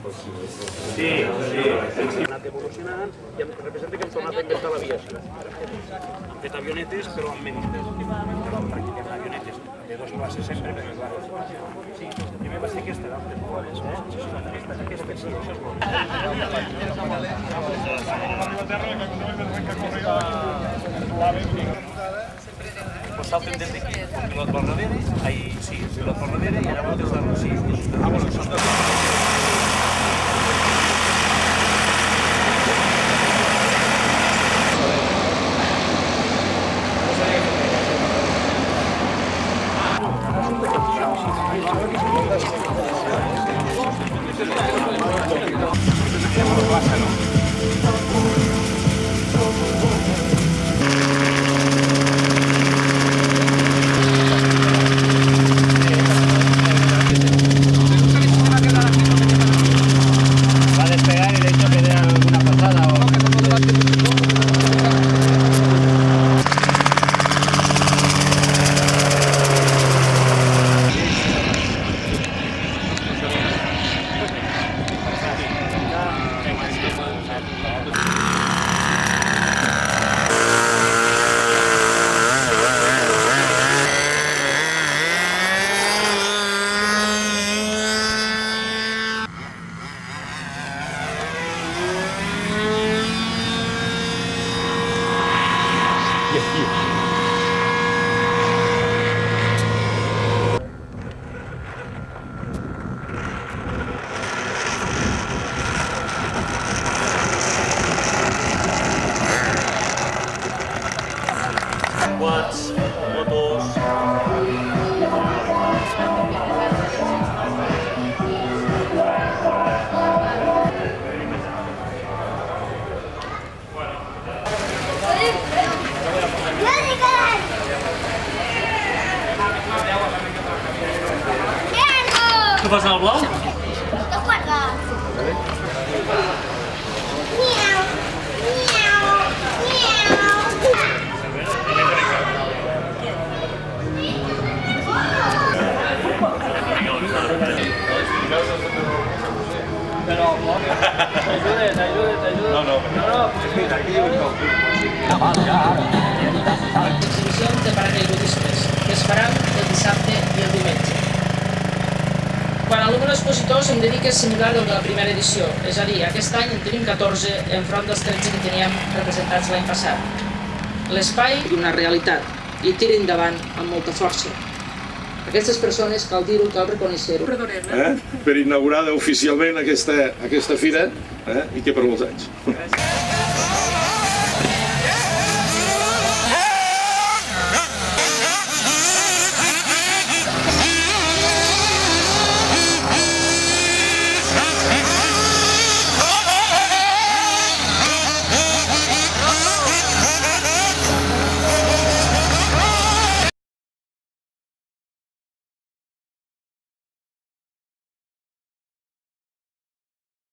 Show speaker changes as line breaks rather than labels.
Sí, hem anat evolucionant i representa que hem tornat a inventar l'aviació. Hem fet avionetes, però amb menys pes. Practiquem avionetes de dues classes sempre, perquè clar... Sí, primer va ser aquesta, d'altres coses. Aquesta, sí, això és molt. Pues salten des d'aquí, un pilot per darrere, sí, un pilot per darrere i allà des de sí. Bueno, són dos. Quads, motos... Tu fas el blau?
De quatre. Miau, miau, miau.
Exhibicions de paracaigudistes que es faran el dissabte i el diumenge. Quant al número d'expositors em dedica a similar al de la primera edició, és a dir, aquest any en tenim 14 enfront dels 13 que teníem representats l'any passat. L'espai és una realitat i tira endavant amb molta força. Aquestes persones, cal dir-ho, cal reconèixer-ho.
Per inaugurar oficialment aquesta fira i que per molts anys.